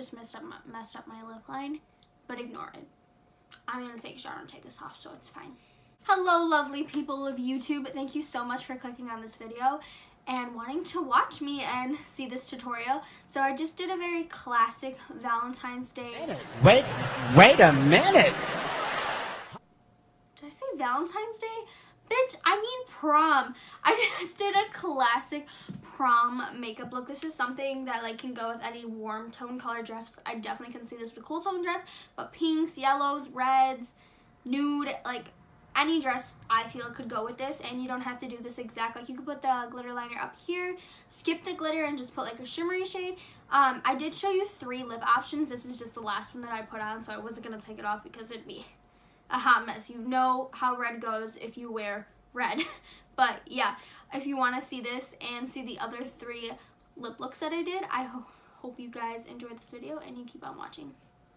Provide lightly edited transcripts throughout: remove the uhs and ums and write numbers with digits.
just messed up my lip line, but ignore it. I'm going to take a shower and take this off, so it's fine. Hello, lovely people of YouTube. Thank you so much for clicking on this video and wanting to watch me and see this tutorial. So I just did a very classic Valentine's Day. Wait a minute. Did I say Valentine's Day? Bitch, I mean prom. I just did a classic prom makeup look. This is something that like can go with any warm tone color dress. I definitely can see this with a cool tone dress, but pinks, yellows, reds, nude, like any dress I feel could go with this. And you don't have to do this exact, like you could put the glitter liner up here, skip the glitter and just put like a shimmery shade. I did show you 3 lip options. This is just the last one that I put on, so I wasn't gonna take it off because it'd be a hot mess. You know how red goes if you wear red. But yeah, if you want to see this and see the other 3 lip looks that I did, I hope you guys enjoyed this video and you keep on watching.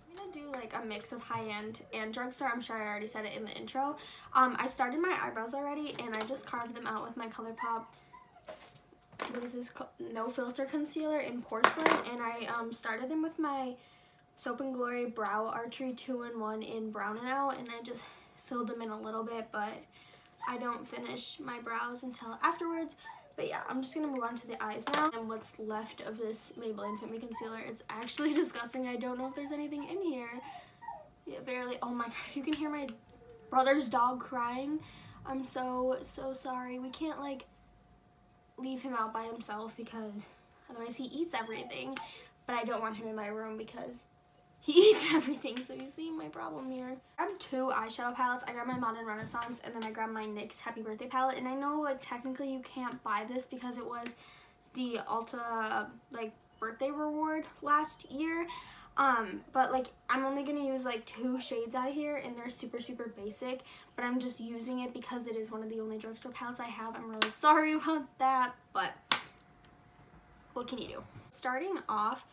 I'm gonna do like a mix of high-end and drugstore. I'm sure I already said it in the intro. I started my eyebrows already and I just carved them out with my ColourPop, what is this called? No Filter Concealer in Porcelain, and I started them with my Soap and Glory Brow Archery 2-in-1 in Brown and Out, and I just filled them in a little bit, but I don't finish my brows until afterwards. But yeah, I'm just gonna move on to the eyes now. And what's left of this Maybelline Fit Me Concealer, it's actually disgusting. I don't know if there's anything in here. Yeah, barely. Oh my god, if you can hear my brother's dog crying, I'm so sorry. We can't like leave him out by himself because otherwise he eats everything. But I don't want him in my room because he eats everything, so you see my problem here. I grabbed 2 eyeshadow palettes. I grabbed my Modern Renaissance and then I grabbed my NYX Happy Birthday palette. And I know like technically you can't buy this because it was the Ulta like birthday reward last year. But like I'm only gonna use like 2 shades out of here and they're super basic. But I'm just using it because it is one of the only drugstore palettes I have. I'm really sorry about that, but what can you do? Starting off,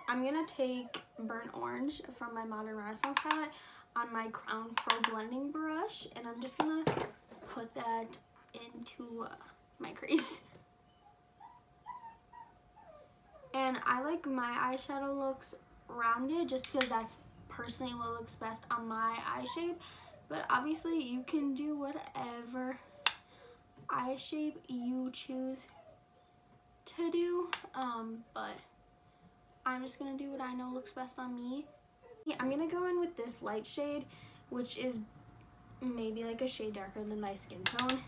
I'm going to take Burnt Orange from my Modern Renaissance palette on my Crown Pro blending brush, and I'm just going to put that into my crease. And I like my eyeshadow looks rounded just because that's personally what looks best on my eye shape, but obviously you can do whatever eye shape you choose to do, but I'm just gonna do what I know looks best on me. Yeah, I'm gonna go in with this light shade, which is maybe like a shade darker than my skin tone,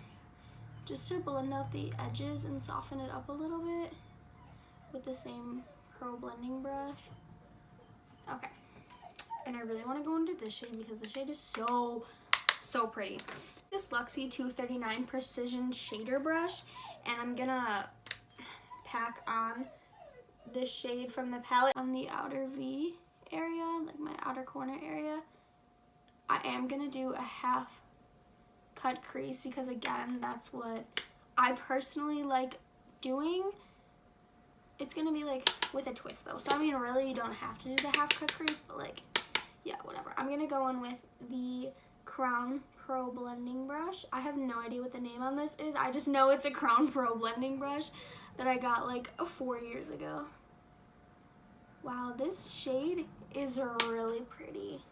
just to blend out the edges and soften it up a little bit with the same Pro blending brush. Okay, and I really want to go into this shade because the shade is so pretty. This Luxie 239 Precision Shader Brush, and I'm gonna pack on this shade from the palette on the outer V area, like my outer corner area. I am gonna do a half cut crease because again, that's what I personally like doing. It's gonna be like with a twist though, so I mean really you don't have to do the half cut crease, but like yeah, whatever. I'm gonna go in with the Crown Pro blending brush. I have no idea what the name on this is. I just know it's a Crown Pro blending brush that I got like 4 years ago. Wow, this shade is really pretty.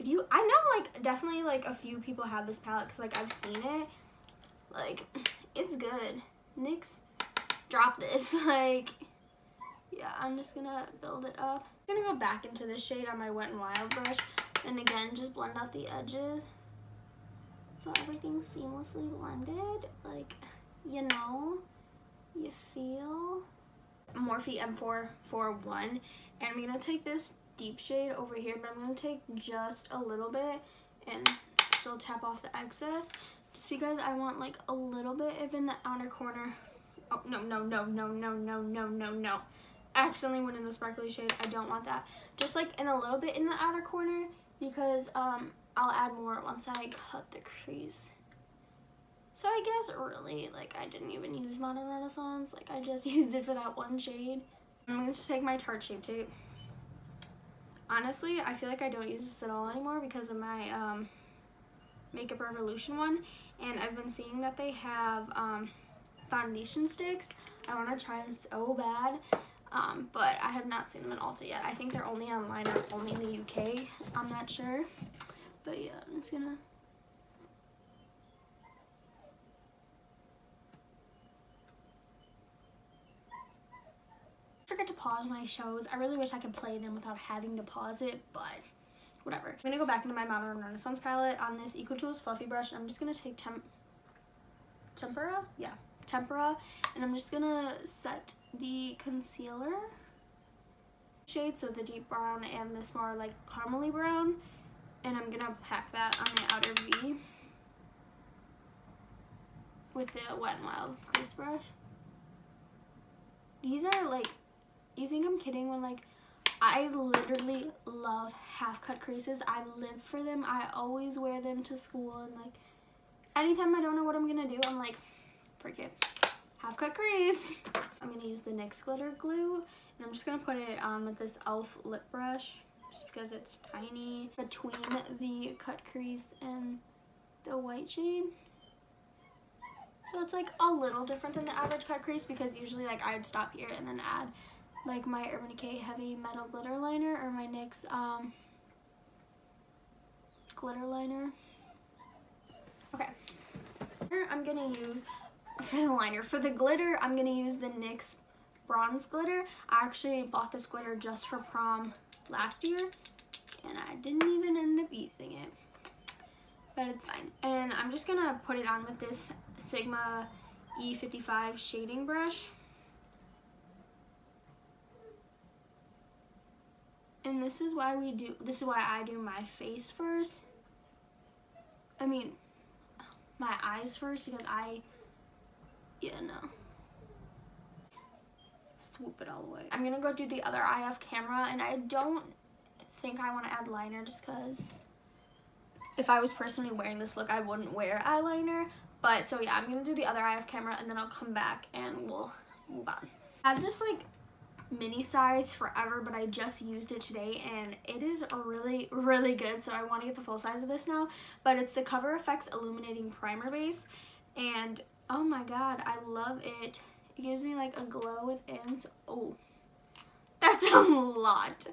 I know like definitely like a few people have this palette because like I've seen it. Like it's good. NYX, drop this. Like yeah, I'm just gonna build it up. I'm gonna go back into this shade on my Wet n Wild brush and again just blend out the edges so everything's seamlessly blended. Like, you know, you feel. Morphe M441, and I'm gonna take this deep shade over here, but I'm gonna take just a little bit and still tap off the excess just because I want like a little bit of in the outer corner. Oh no, I accidentally went in the sparkly shade. I don't want that. Just like in a little bit in the outer corner because I'll add more once I cut the crease. So I guess really, like, I didn't even use Modern Renaissance. Like, I just used it for that one shade. I'm going to just take my Tarte Shape Tape. Honestly, I feel like I don't use this at all anymore because of my Makeup Revolution one. And I've been seeing that they have foundation sticks. I want to try them so bad. but I have not seen them in Ulta yet. I think they're only online or only in the UK. I'm not sure. But yeah, I'm just gonna... forget to pause my shows. I really wish I could play them without having to pause it, but whatever. I'm gonna go back into my Modern Renaissance palette on this EcoTools fluffy brush. I'm just gonna take Tempera? Yeah, Tempera. And I'm just gonna set the concealer shade, so the deep brown and this more like caramely brown. And I'm gonna pack that on my outer V with the Wet n Wild crease brush. These are like, you think I'm kidding when like, I literally love half cut creases. I live for them. I always wear them to school, and like anytime I don't know what I'm gonna do, I'm like, forget half cut crease. I'm gonna use the NYX glitter glue, and I'm just gonna put it on with this e.l.f. lip brush just because it's tiny between the cut crease and the white shade. So it's like a little different than the average cut crease, because usually like I'd stop here and then add like my Urban Decay Heavy Metal Glitter Liner or my NYX glitter liner. Okay, I'm gonna use, for the liner, for the glitter, I'm gonna use the NYX Bronze Glitter. I actually bought this glitter just for prom last year, and I didn't even end up using it, but it's fine. And I'm just gonna put it on with this Sigma E55 shading brush. And this is why I do my face first. I mean, my eyes first, because no. Swoop it all the way. I'm gonna go do the other eye off camera, and I don't think I want to add liner just because if I was personally wearing this look, I wouldn't wear eyeliner. But so yeah, I'm gonna do the other eye off camera, and then I'll come back and we'll move on. I have this like mini size forever, but I just used it today and it is really, really good, so I want to get the full size of this now. But it's the Cover FX Illuminating Primer Base, and oh my god, I love it. It gives me like a glow within. Oh, that's a lot.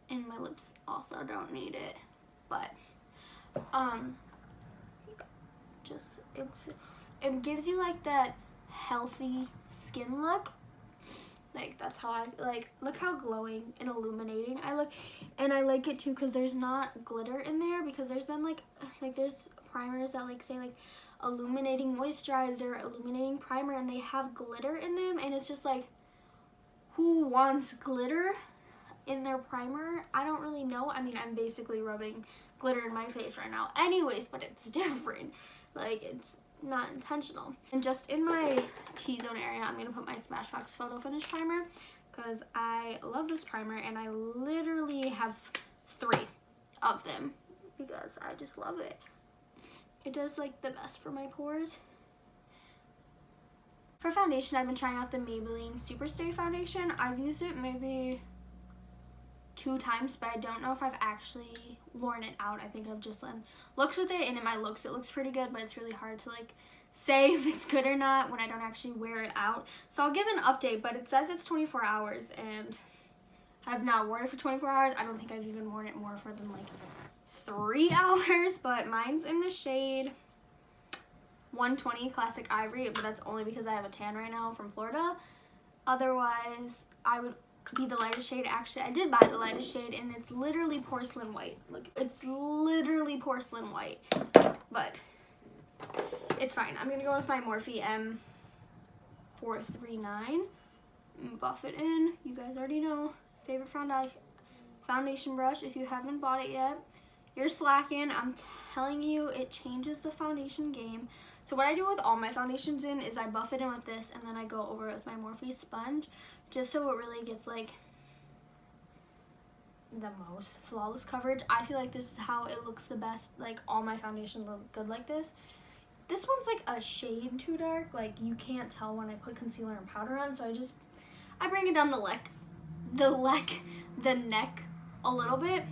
And my lips also don't need it, but just it gives you like that healthy skin look. Like that's how I like. Look how glowing and illuminating I look, and I like it too because there's not glitter in there, because there's been like there's primers that like say like illuminating moisturizer, illuminating primer, and they have glitter in them, and it's just like, who wants glitter in their primer? I don't really know. I mean, I'm basically rubbing glitter in my face right now anyways, but it's different. Like, it's not intentional. And just in my T-zone area, I'm gonna put my Smashbox photofinish primer because I love this primer, and I literally have 3 of them because I just love it. It does like the best for my pores. For foundation, I've been trying out the Maybelline Superstay foundation. I've used it maybe 2 times, but I don't know if I've actually worn it out. I think I've just done looks with it, and in my looks it looks pretty good, but it's really hard to like say if it's good or not when I don't actually wear it out. So I'll give an update, but it says it's 24 hours, and I've not worn it for 24 hours. I don't think I've even worn it more for than like 3 hours, but mine's in the shade 120 Classic Ivory, but that's only because I have a tan right now from Florida. Otherwise, I would be the lightest shade. Actually, I did buy the lightest shade, and it's literally porcelain white. Look, it's literally porcelain white, but it's fine. I'm gonna go with my Morphe M439 and buff it in. You guys already know, favorite foundation brush. If you haven't bought it yet, you're slacking. I'm telling you, it changes the foundation game. So what I do with all my foundations in is I buff it in with this, and then I go over it with my Morphe sponge, just so it really gets like the most flawless coverage. I feel like this is how it looks the best. Like, all my foundations look good like this. This one's like a shade too dark. Like, you can't tell when I put concealer and powder on, so I bring it down the neck a little bit.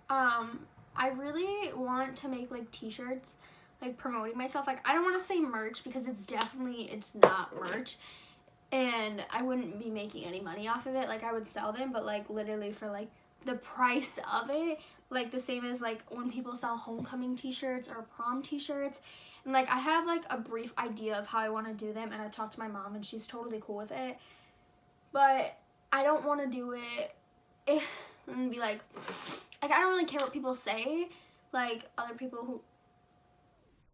I really want to make like t-shirts, like promoting myself. Like, I don't want to say merch because it's not merch. and I wouldn't be making any money off of it. Like I would sell them, but like literally for like the price of it, like the same as like when people sell homecoming t-shirts or prom t-shirts. And like I have like a brief idea of how I want to do them, and I talked to my mom and she's totally cool with it, but I don't want to do it and be like I don't really care what people say, like other people who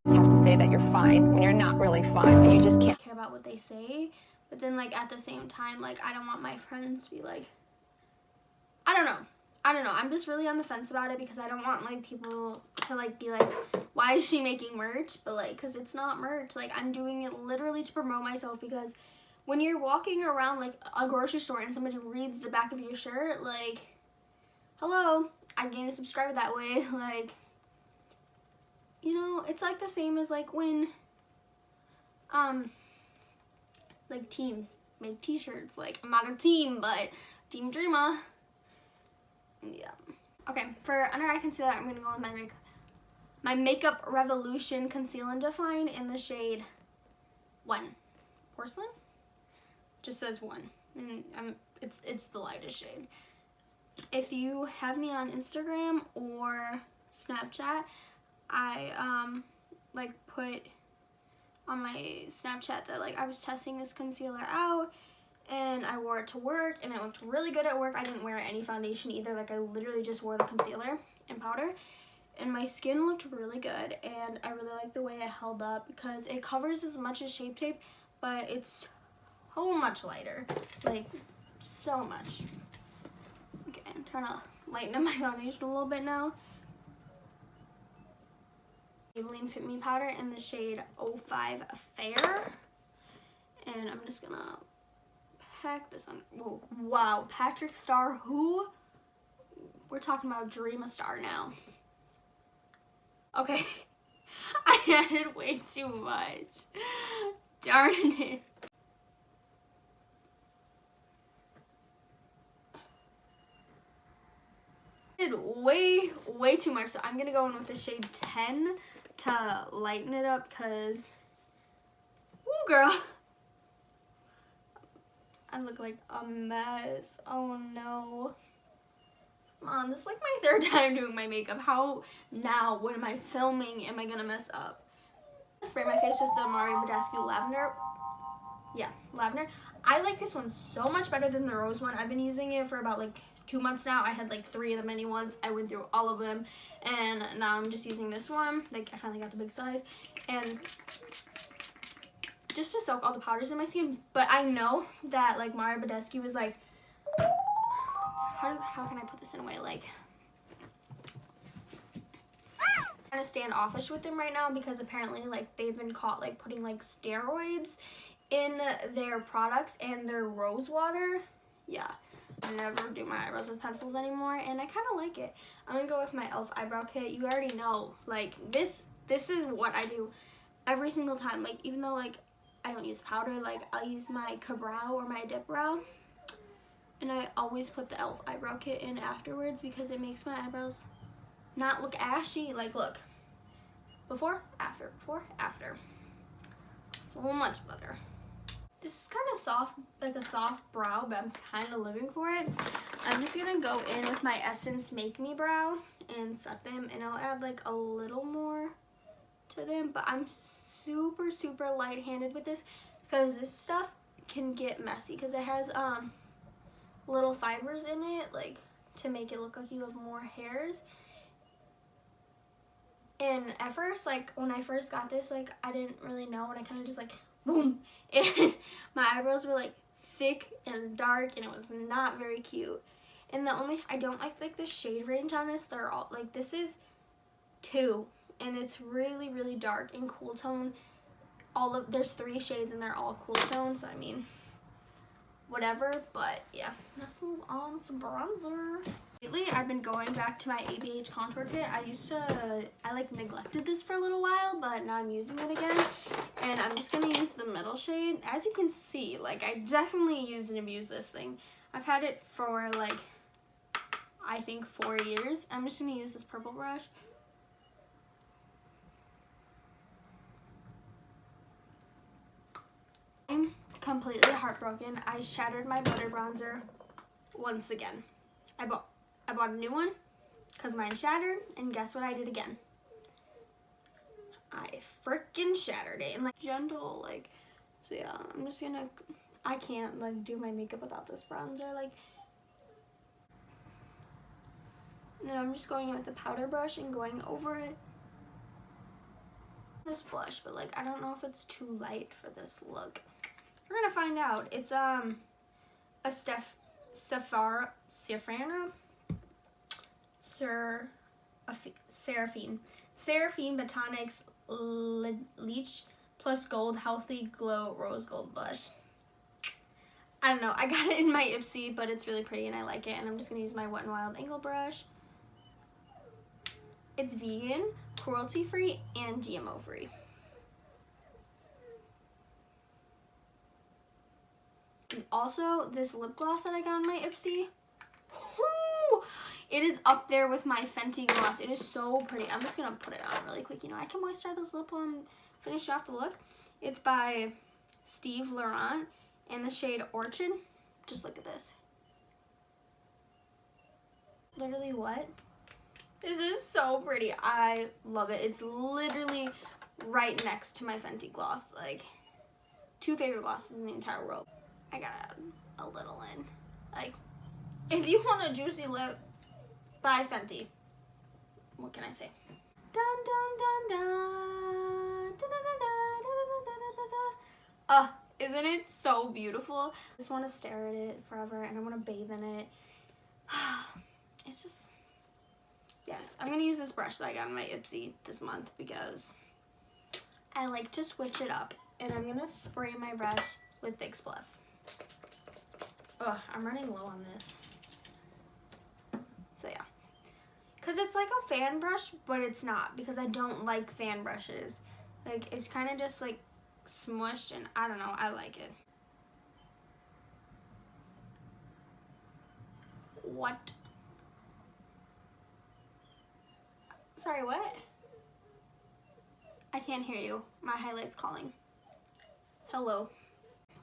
You have to say that you're fine when you're not really fine, but you just can't care about what they say. But then like at the same time, like I don't want my friends to be like, I don't know, I'm just really on the fence about it, because I don't want like people to like be like, why is she making merch? But like, because it's not merch. Like I'm doing it literally to promote myself, because when you're walking around like a grocery store and somebody reads the back of your shirt, like, hello, I gained a subscriber that way. Like, you know, it's like the same as like when like teams make t-shirts. Like I'm not a team, but Team Dreama. Yeah. Okay, for under eye concealer, I'm gonna go with my Makeup Revolution Conceal and Define in the shade 1. Porcelain? Just says 1. And it's the lightest shade. If you have me on Instagram or Snapchat, I like put on my Snapchat that like I was testing this concealer out, and I wore it to work and it looked really good at work. I didn't wear any foundation either. Like I literally just wore the concealer and powder, and my skin looked really good, and I really like the way it held up, because it covers as much as Shape Tape, but it's so much lighter, like so much. Okay, I'm trying to lighten up my foundation a little bit now. Maybelline Fit Me powder in the shade 05 Fair, and I'm just gonna pack this on. Whoa, wow, Patrick Star, who? We're talking about Dreama Star now. Okay, I added way too much. Darn it. I did way too much, so I'm gonna go in with the shade 10 to lighten it up, because, woo girl, I look like a mess. Oh no. Come on, this is like my 3rd time doing my makeup. How now, when am I filming, am I gonna mess up? I spray my face with the Mario Badescu Lavender. Yeah, Lavender. I like this one so much better than the rose one. I've been using it for about like 2 months now. I had like 3 of the mini ones. I went through all of them, and now I'm just using this one. Like I finally got the big size, and just to soak all the powders in my skin. But I know that like Mario Badescu is like, how can I put this in a way, like, I'm kind of standoffish with them right now, because apparently like they've been caught like putting like steroids in their products and their rose water. Yeah, I never do my eyebrows with pencils anymore, and I kind of like it. I'm gonna go with my e.l.f. eyebrow kit. You already know, like this is what I do every single time. Like even though like I don't use powder, like I'll use my Ka-Brow or my Dip Brow, and I always put the e.l.f. eyebrow kit in afterwards, because it makes my eyebrows not look ashy. Like look, before, after, so much better. This is kind of soft, like a soft brow, but I'm kind of living for it. I'm just gonna go in with my Essence Make Me Brow and set them, and I'll add like a little more to them, but I'm super light-handed with this, because this stuff can get messy, because it has little fibers in it, like to make it look like you have more hairs. And at first, like when I first got this, like I didn't really know, and I kind of just like boom, and my eyebrows were like thick and dark, and it was not very cute. And the only, I don't like the shade range on this. They're all like, this is 2, and it's really dark and cool tone. There's 3 shades and they're all cool tones, so I mean whatever. But yeah, let's move on to bronzer. Lately I've been going back to my ABH contour kit. I like neglected this for a little while, but now I'm using it again, and I'm just gonna use the middle shade. As you can see, like I definitely use and abuse this thing. I've had it for like I think 4 years. I'm just gonna use this purple brush. completely heartbroken. I shattered my butter bronzer once again. I bought a new one because mine shattered, and guess what I did again? I freaking shattered it. And like gentle, like, so yeah, I'm just gonna, I can't like do my makeup without this bronzer, like. And then I'm just going in with a powder brush and going over it. This blush, but like I don't know if it's too light for this look. We're gonna find out. It's a Seraphine Botanics Leech Plus Gold Healthy Glow Rose Gold Blush. I don't know. I got it in my IPSY, but it's really pretty and I like it. And I'm just gonna use my Wet n Wild angle brush. It's vegan, cruelty-free, and GMO-free. And also, this lip gloss that I got on my IPSY, whoo, it is up there with my Fenty gloss. It is so pretty. I'm just going to put it on really quick. You know, I can moisturize this lip while I'm finished off the look. It's by Steve Laurent in the shade Orchid. Just look at this. Literally what? This is so pretty. I love it. It's literally right next to my Fenty gloss. Like, 2 favorite glosses in the entire world. I gotta add a little in. Like, if you want a juicy lip, buy Fenty. What can I say? Dun dun dun dun. Dun, dun, dun, dun, isn't it so beautiful? I just want to stare at it forever and I want to bathe in it. It's just... Yes, I'm going to use this brush that I got in my IPSY this month because I like to switch it up. And I'm going to spray my brush with Fix Plus. Ugh, I'm running low on this. So yeah. Because it's like a fan brush, but it's not. Because I don't like fan brushes. Like, it's kind of just like smushed and I don't know, I like it. What? Sorry, what? I can't hear you. My highlight's calling. Hello.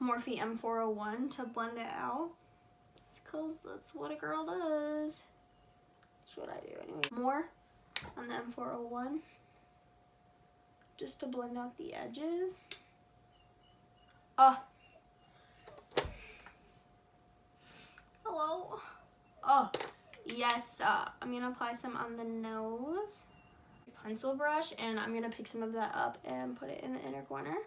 Morphe M401 to blend it out. Because that's what a girl does. That's what I do anyway. More on the M401. Just to blend out the edges. Hello. Oh, yes. I'm going to apply some on the nose. Pencil brush, and I'm going to pick some of that up and put it in the inner corner.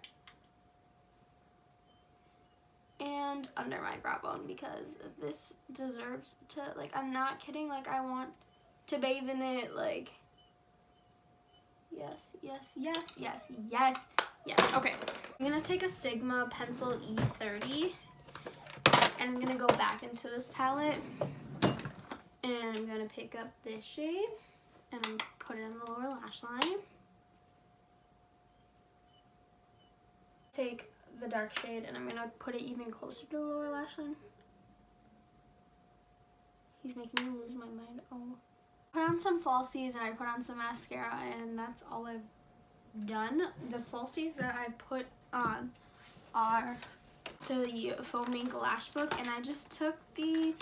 And under my brow bone, because this deserves to, like, I'm not kidding, like, I want to bathe in it, like, yes, yes, yes, yes, yes, yes. Okay, I'm going to take a Sigma Pencil E30, and I'm going to go back into this palette, and I'm going to pick up this shade, and I'm put it in the lower lash line. Take the dark shade and I'm gonna put it even closer to the lower lash line. He's making me lose my mind. Oh. Put on some falsies and I put on some mascara and that's all I've done. The falsies that I put on are to the Foam Ink Lash Book, and I just took the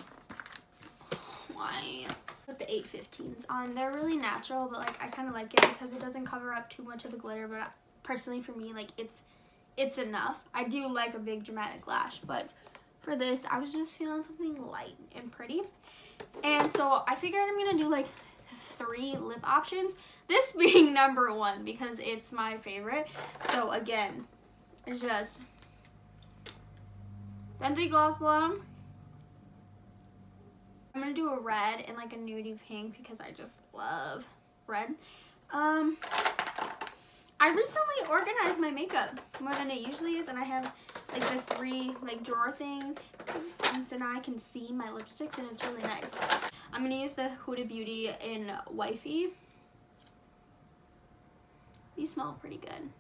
the 815s on. They're really natural, but like I kind of like it because it doesn't cover up too much of the glitter, but personally for me, like it's enough. I do like a big dramatic lash, but for this I was just feeling something light and pretty, and so I figured I'm gonna do like 3 lip options, this being number 1 because it's my favorite. So again, it's just Fenty Gloss Blonde. I'm gonna do a red and like a nudie pink because I just love red. I recently organized my makeup more than it usually is, and I have like the 3 like drawer thing, and so now I can see my lipsticks and it's really nice. I'm gonna use the Huda Beauty in Wifey. These smell pretty good.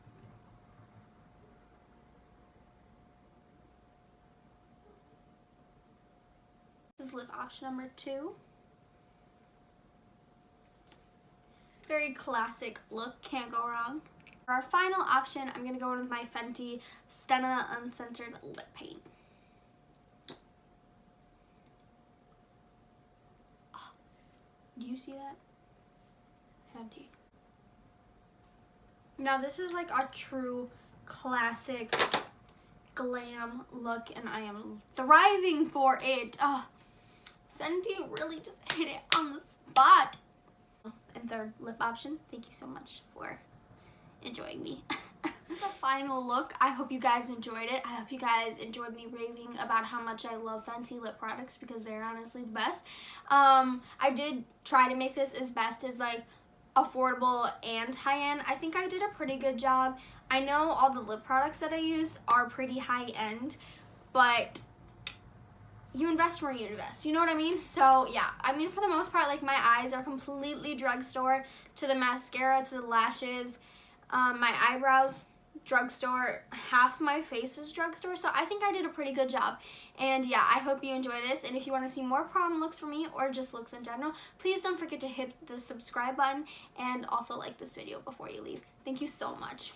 This is lip option number 2. Very classic look, can't go wrong. For our final option, I'm going to go in with my Fenty Stunna Uncensored Lip Paint. Oh, do you see that? Fenty. Now this is like a true classic glam look, and I am thriving for it. Oh, Fenty really just hit it on the spot. And third lip option, thank you so much for enjoying me. This is the final look. I hope you guys enjoyed it. I hope you guys enjoyed me raving about how much I love Fenty lip products because they're honestly the best. I did try to make this as best as like affordable and high-end. I think I did a pretty good job. I know all the lip products that I used are pretty high-end, but you invest where you invest, you know what I mean? So yeah, I mean, for the most part, like, my eyes are completely drugstore, to the mascara, to the lashes, my eyebrows, drugstore, half my face is drugstore, so I think I did a pretty good job. And yeah, I hope you enjoy this, and if you want to see more prom looks from me, or just looks in general, please don't forget to hit the subscribe button, and also like this video before you leave. Thank you so much.